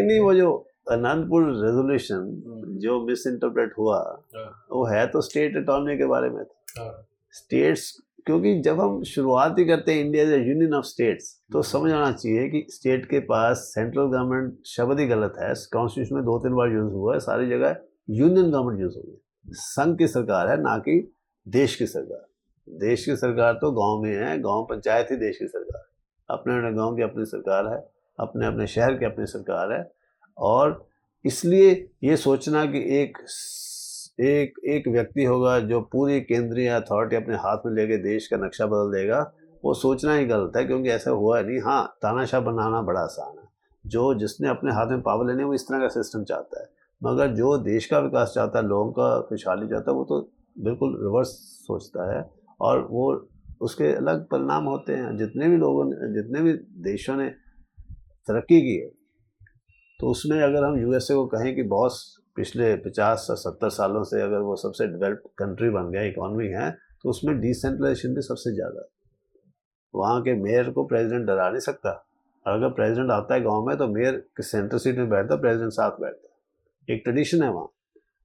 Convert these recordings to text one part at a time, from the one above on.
नहीं, वो जो अनंतपुर रेजोल्यूशन जो मिस इंटरप्रेट हुआ, वो है तो स्टेट अटॉर्नी के बारे में था। स्टेट्स, क्योंकि जब हम शुरुआत ही करते हैं India is union of states, तो समझ आना चाहिए कि स्टेट के पास सेंट्रल गवर्नमेंट शब्द ही गलत है, कॉन्स्टिट्यूशन में 2-3 बार यूज हुआ है, सारी जगह यूनियन गवर्नमेंट यूज हुई है। संघ की सरकार है, ना कि देश की सरकार। देश की सरकार तो गांव में है, गांव पंचायत ही देश की सरकार है। अपने अपने गांव की अपनी सरकार है, अपने अपने शहर की अपनी सरकार है। और इसलिए ये सोचना कि एक व्यक्ति होगा जो पूरी केंद्रीय अथॉरिटी अपने हाथ में लेके देश का नक्शा बदल देगा, वो सोचना ही गलत है, क्योंकि ऐसा हुआ नहीं। हाँ, तानाशाह बनाना बड़ा आसान है, जो जिसने अपने हाथ में पावर लेने वो इस तरह का सिस्टम चाहता है, मगर जो देश का विकास चाहता है, लोगों का खुशहाली चाहता है, वो तो बिल्कुल रिवर्स सोचता है, और वो उसके अलग परिणाम होते हैं। जितने भी देशों ने तरक्की की है, तो उसमें अगर हम यूएसए को कहें कि बॉस पिछले 50 से 70 सालों से अगर वो सबसे डेवलप्ड कंट्री बन गया, इकोनॉमी है, तो उसमें डिसेंट्रलाइजेशन भी सबसे ज़्यादा है। वहाँ के मेयर को प्रेसिडेंट डरा नहीं सकता, और अगर प्रेसिडेंट आता है गांव में तो मेयर सेंटर सीट में बैठता, प्रेसिडेंट साथ बैठता। एक ट्रेडिशन है वहाँ।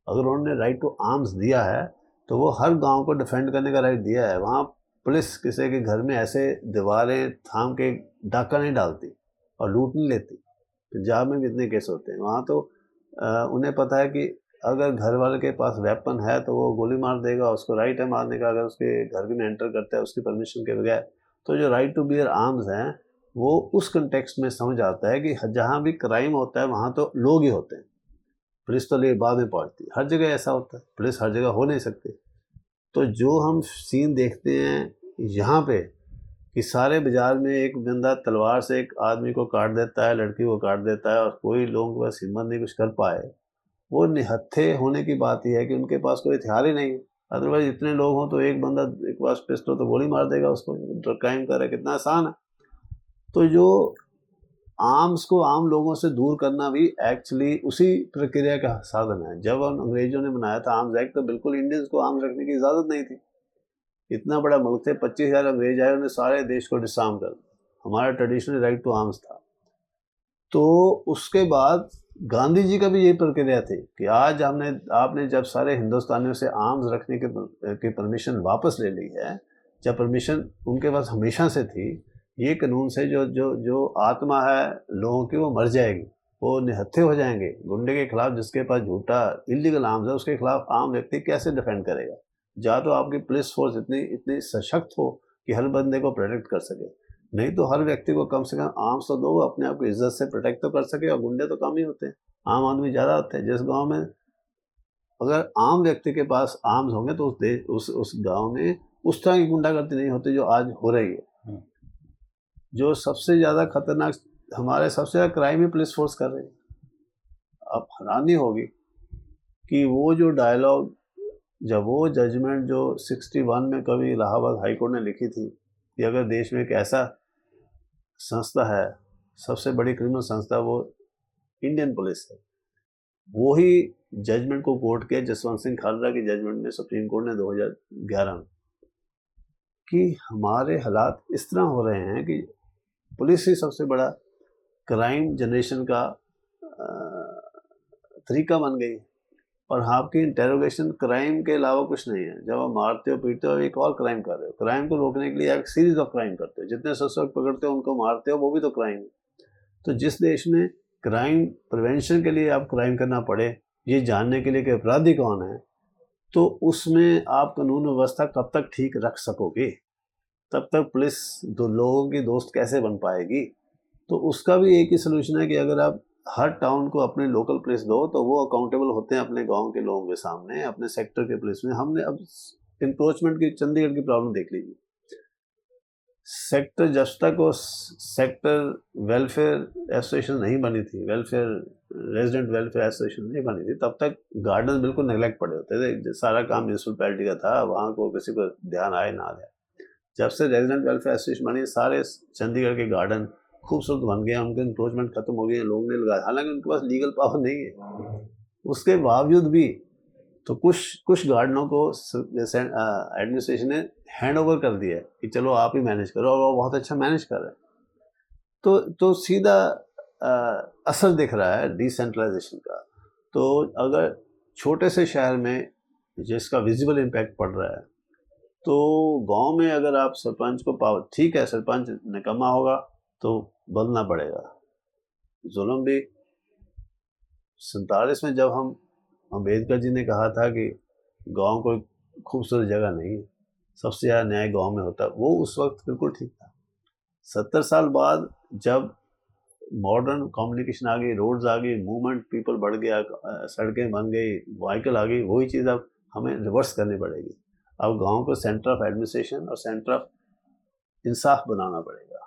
अगर उन्होंने राइट टू आर्म्स दिया है तो वो हर गांव को डिफेंड करने का राइट दिया है। वहाँ पुलिस किसी के घर में ऐसे दीवारें थाम के डाका नहीं डालती और लूट नहीं लेती। पंजाब में भी इतने केस होते हैं। वहाँ तो उन्हें पता है कि अगर घर वाले के पास वेपन है तो वो गोली मार देगा, उसको राइट है मारने का। अगर उसके घर में एंटर करता है उसकी परमिशन के बगैर, तो जो राइट टू बियर आर्म्स हैं वो उस कंटेक्स्ट में समझ आता है कि जहाँ भी क्राइम होता है वहाँ तो लोग ही होते हैं, पुलिस तो ले बाद में पहुंचती है। हर जगह ऐसा होता है, पुलिस हर जगह हो नहीं सकती। तो जो हम सीन देखते हैं यहाँ पे कि सारे बाजार में एक बंदा तलवार से एक आदमी को काट देता है, लड़की को काट देता है, और कोई लोगों के पास हिम्मत नहीं कुछ कर पाए, वो निहत्थे होने की बात ही है कि उनके पास कोई हथियार ही नहीं है। अदरवाइज इतने लोग हों तो एक बंदा एक पास पिस्टल तो गोली मार देगा उसको, क्राइम कर रहा है, कितना आसान है। तो जो आर्म्स को आम लोगों से दूर करना भी एक्चुअली उसी प्रक्रिया का साधन है। जब अंग्रेजों ने बनाया था आर्म्स एक्ट, तो बिल्कुल इंडियंस को आर्म्स रखने की इजाज़त नहीं थी। इतना बड़ा मुल्क थे, 25,000 अंग्रेज आए, उन्होंने सारे देश को डिसआर्म कर दिया। हमारा ट्रेडिशनल राइट टू आर्म्स था। तो उसके बाद गांधी जी का भी यही प्रक्रिया थी कि आज आपने जब सारे हिंदुस्तानियों से आर्म्स रखने की परमिशन वापस ले ली है, जब परमिशन उनके पास हमेशा से थी, ये कानून से जो आत्मा है लोगों की वो मर जाएगी, वो निहत्थे हो जाएंगे। गुंडे के खिलाफ जिसके पास झूठा इलीगल आर्म्स है, उसके खिलाफ आम व्यक्ति कैसे डिफेंड करेगा? या तो आपकी पुलिस फोर्स इतनी सशक्त हो कि हर बंदे को प्रोटेक्ट कर सके, नहीं तो हर व्यक्ति को कम से कम आर्म्स तो दो, अपने आप को इज्जत से प्रोटेक्ट तो कर सके। और गुंडे तो कम ही होते हैं, आम आदमी ज़्यादा होते हैं। जिस गांव में अगर आम व्यक्ति के पास आर्म्स होंगे तो उस गांव में उस तरह की गुंडागर्दी नहीं होती जो आज हो रही है। जो सबसे ज़्यादा खतरनाक, हमारे सबसे ज़्यादा क्राइम ही पुलिस फोर्स कर रही है। अब हैरानी होगी कि वो जो डायलॉग, जब वो जजमेंट जो 61 में कभी इलाहाबाद हाई कोर्ट ने लिखी थी कि अगर देश में एक ऐसा संस्था है, सबसे बड़ी क्रिमिनल संस्था, वो इंडियन पुलिस है, वो ही जजमेंट को कोर्ट किया जसवंत सिंह खालरा की जजमेंट में सुप्रीम कोर्ट ने 2011 में, कि हमारे हालात इस तरह हो रहे हैं कि पुलिस ही सबसे बड़ा क्राइम जनरेशन का तरीका बन गई। और आपकी इंटेरोगेशन क्राइम के अलावा कुछ नहीं है। जब आप मारते हो पीटते हो, एक और क्राइम कर रहे हो। क्राइम को रोकने के लिए आप सीरीज ऑफ क्राइम करते हो, जितने सस्पेक्ट पकड़ते हो उनको मारते हो, वो भी तो क्राइम है। तो जिस देश में क्राइम प्रिवेंशन के लिए आप क्राइम करना पड़े, ये जानने के लिए कि अपराधी कौन है, तो उसमें आप कानून व्यवस्था कब तक ठीक रख सकोगे? तब तक पुलिस दो लोगों की दोस्त कैसे बन पाएगी? तो उसका भी एक ही सोल्यूशन है कि अगर आप हर टाउन को अपने लोकल पुलिस दो, तो वो अकाउंटेबल होते हैं अपने गांव के लोगों के सामने, अपने सेक्टर के पुलिस में। हमने अब इंक्रोचमेंट की चंडीगढ़ की प्रॉब्लम देख लीजिए। सेक्टर, जब तक वो सेक्टर वेलफेयर एसोसिएशन नहीं बनी थी, रेजिडेंट वेलफेयर एसोसिएशन नहीं बनी थी, तब तक गार्डन बिल्कुल नेग्लेक्ट पड़े होते थे। सारा काम म्यूनसिपैलिटी का था, वहाँ को किसी को ध्यान आए ना आए। जब से रेजिडेंट वेलफेयर एसोसिएशन बनी, सारे चंडीगढ़ के गार्डन खूबसूरत बन गए, उनके इंक्रोचमेंट खत्म हो गए, लोगों ने लगाया। हालांकि उनके पास लीगल पावर नहीं है, उसके बावजूद भी तो कुछ गार्डनों को एडमिनिस्ट्रेशन ने हैंड ओवर कर दिया कि चलो आप ही मैनेज करो, और वो बहुत अच्छा मैनेज कर रहे हैं। तो सीधा असर दिख रहा है डिसेंट्रलाइजेशन का। तो अगर छोटे से शहर में जिसका विजिबल इम्पैक्ट पड़ रहा है, तो गांव में अगर आप सरपंच को पावर, ठीक है सरपंच निकम्मा होगा तो बदलना पड़ेगा। जुल्म भी 47 में जब हम अम्बेडकर जी ने कहा था कि गांव कोई खूबसूरत जगह नहीं है, सबसे ज़्यादा न्याय गांव में होता है, वो उस वक्त बिल्कुल ठीक था। 70 साल बाद जब मॉडर्न कम्युनिकेशन आ गई, रोड्स आ गई, मूवमेंट पीपल बढ़ गया, सड़कें बन गई, व्हीकल आ गई, वही चीज़ अब हमें रिवर्स करनी पड़ेगी। अब गांव को सेंटर ऑफ एडमिनिस्ट्रेशन और सेंटर ऑफ इंसाफ बनाना पड़ेगा।